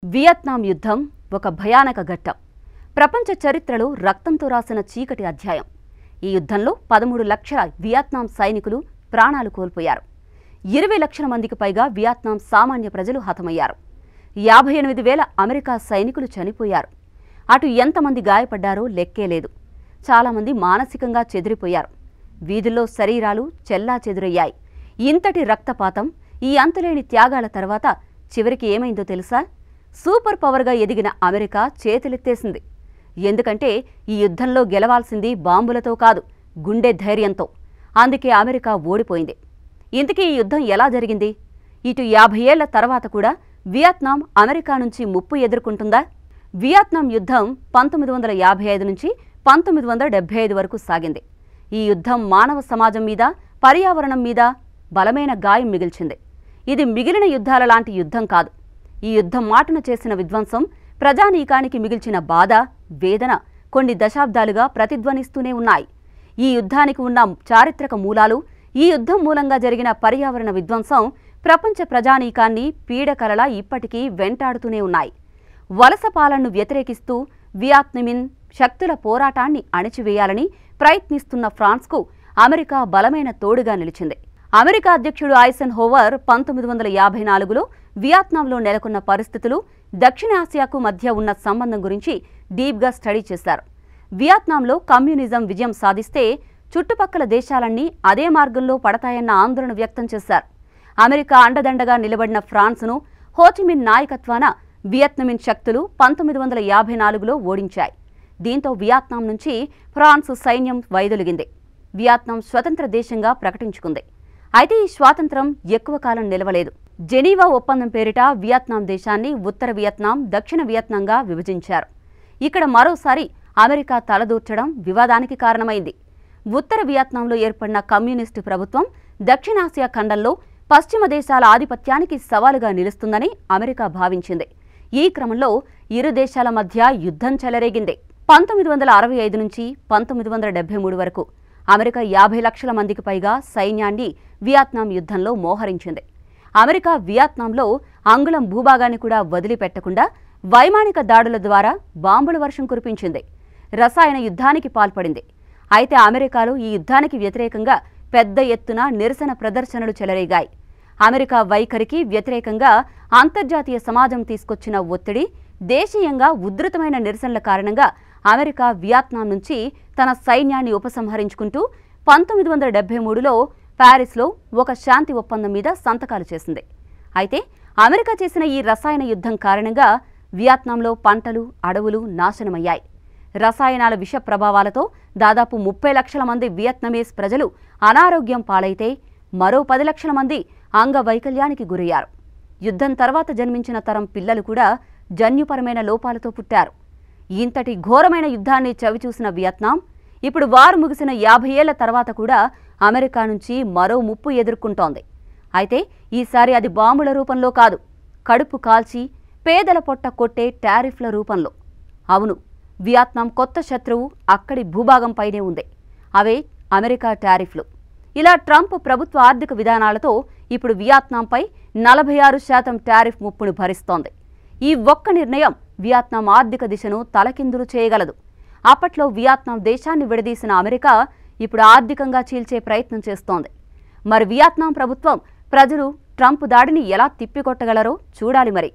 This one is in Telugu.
వియత్నాం యుద్ధం ఒక భయానక ఘట్టం. ప్రపంచ చరిత్రలో రక్తంతో రాసిన చీకటి అధ్యాయం. ఈ యుద్ధంలో 13 లక్షల వియత్నాం సైనికులు ప్రాణాలు కోల్పోయారు. 20 లక్షల మందికి పైగా వియత్నాం సామాన్య ప్రజలు హతమయ్యారు. 58,000 అమెరికా సైనికులు చనిపోయారు. అటు ఎంతమంది గాయపడ్డారో లెక్కే లేదు. చాలామంది మానసికంగా చెదిరిపోయారు. వీధుల్లో శరీరాలు చెల్లాచెదురయ్యాయి. ఇంతటి రక్తపాతం, ఈ అంతులేని త్యాగాల తర్వాత చివరికి ఏమైందో తెలుసా? సూపర్ పవర్గా ఎదిగిన అమెరికా చేతులెత్తేసింది. ఎందుకంటే ఈ యుద్ధంలో గెలవాల్సింది బాంబులతో కాదు, గుండె ధైర్యంతో. అందుకే అమెరికా ఓడిపోయింది. ఇంతకీ ఈ యుద్ధం ఎలా జరిగింది? ఇటు 50 ఏళ్ల తర్వాత కూడా వియత్నాం అమెరికా నుంచి ముప్పు ఎదుర్కొంటుందా? వియత్నాం యుద్ధం 1955 నుంచి 1975 వరకు సాగింది. ఈ యుద్ధం మానవ సమాజం మీద, పర్యావరణం మీద బలమైన గాయం మిగిల్చింది. ఇది మిగిలిన యుద్ధాల లాంటి యుద్ధం కాదు. ఈ యుద్ధం మాటున చేసిన విధ్వంసం, ప్రజానీకానికి మిగిల్చిన బాధ, వేదన కొన్ని దశాబ్దాలుగా ప్రతిధ్వనిస్తూనే ఉన్నాయి. ఈ యుద్ధానికి ఉన్న చారిత్రక మూలాలు, ఈ యుద్ధం మూలంగా జరిగిన పర్యావరణ విధ్వంసం ప్రపంచ ప్రజానీకాన్ని పీడకలలా ఇప్పటికీ వెంటాడుతూనే ఉన్నాయి. వలస పాలనను వ్యతిరేకిస్తూ వియత్నామిన్ శక్తుల పోరాటాన్ని అణిచివేయాలని ప్రయత్నిస్తున్న ఫ్రాన్స్కు అమెరికా బలమైన తోడుగా నిలిచింది. అమెరికా అధ్యక్షుడు ఐసెన్హోవర్ 1954లో వియత్నాంలో నెలకొన్న పరిస్థితులు, దక్షిణాసియాకు మధ్య ఉన్న సంబంధం గురించి డీప్గా స్టడీ చేశారు. వియత్నాంలో కమ్యూనిజం విజయం సాధిస్తే చుట్టుపక్కల దేశాలన్నీ అదే మార్గంలో పడతాయన్న ఆందోళన వ్యక్తం చేశారు. అమెరికా అండదండగా నిలబడిన ఫ్రాన్స్ను హోచిమిన్ నాయకత్వాన వియత్నామిన్ శక్తులు 1954లో ఓడించాయి. దీంతో వియత్నాం నుంచి ఫ్రాన్స్ సైన్యం వైదొలిగింది. వియత్నాం స్వతంత్ర దేశంగా ప్రకటించుకుంది. అయితే ఈ స్వాతంత్రం ఎక్కువ కాలం నిలవలేదు. జెనీవా ఒప్పందం పేరిట వియత్నాం దేశాన్ని ఉత్తర వియత్నాం, దక్షిణ వియత్నాంగా విభజించారు. ఇక్కడ మరోసారి అమెరికా తలదూర్చడం వివాదానికి కారణమైంది. ఉత్తర వియత్నాంలో ఏర్పడిన కమ్యూనిస్టు ప్రభుత్వం దక్షిణాసియా ఖండంలో పశ్చిమ దేశాల ఆధిపత్యానికి సవాలుగా నిలుస్తుందని అమెరికా భావించింది. ఈ క్రమంలో ఇరు దేశాల మధ్య యుద్ధం చెలరేగింది. 1965 నుంచి 1973 వరకు అమెరికా 50 లక్షల మందికి పైగా సైన్యాన్ని వియత్నాం యుద్ధంలో మోహరించింది. అమెరికా వియత్నాంలో అంగుళం భూభాగాన్ని కూడా వదిలిపెట్టకుండా వైమానిక దాడుల ద్వారా బాంబుల వర్షం కురిపించింది. రసాయన యుద్ధానికి పాల్పడింది. అయితే అమెరికాలో ఈ యుద్ధానికి వ్యతిరేకంగా పెద్ద ఎత్తున నిరసన ప్రదర్శనలు చెలరేగాయి. అమెరికా వైఖరికి వ్యతిరేకంగా అంతర్జాతీయ సమాజం తీసుకొచ్చిన ఒత్తిడి, దేశీయంగా ఉధృతమైన నిరసనల కారణంగా అమెరికా వియత్నాం నుంచి తన సైన్యాన్ని ఉపసంహరించుకుంటూ 1973లో ప్యారిస్లో ఒక శాంతి ఒప్పందం మీద సంతకాలు చేసింది. అయితే అమెరికా చేసిన ఈ రసాయన యుద్ధం కారణంగా వియత్నాంలో పంటలు, అడవులు నాశనమయ్యాయి. రసాయనాల విష ప్రభావాలతో దాదాపు 30 లక్షల మంది వియత్నమీస్ ప్రజలు అనారోగ్యం పాలైతే మరో 10 లక్షల మంది అంగవైకల్యానికి గురయ్యారు. యుద్ధం తర్వాత జన్మించిన తరం పిల్లలు కూడా జన్యుపరమైన లోపాలతో పుట్టారు. ఇంతటి ఘోరమైన యుద్ధాన్ని చవిచూసిన వియత్నాం ఇప్పుడు వారు ముగిసిన 50 ఏళ్ల తర్వాత కూడా అమెరికా నుంచి మరో ముప్పు ఎదుర్కొంటోంది. అయితే ఈసారి అది బాంబుల రూపంలో కాదు, కడుపు కాల్చి పేదల పొట్ట కొట్టే టారిఫ్ల రూపంలో. అవును, వియత్నాం కొత్త శత్రువు అక్కడి భూభాగంపైనే ఉంది. అవే అమెరికా టారిఫ్లు. ఇలా ట్రంప్ ప్రభుత్వ ఆర్థిక విధానాలతో ఇప్పుడు వియత్నాంపై 46% టారిఫ్ ముప్పును భరిస్తోంది. ఈ ఒక్క నిర్ణయం వియత్నాం ఆర్థిక దిశను తలకిందులు చేయగలదు. అప్పట్లో వియత్నాం దేశాన్ని విడదీసిన అమెరికా ఇప్పుడు ఆర్థికంగా చీల్చే ప్రయత్నం చేస్తోంది. మరి వియత్నాం ప్రభుత్వం, ప్రజలు ట్రంప్ దాడిని ఎలా తిప్పికొట్టగలరో చూడాలి మరి.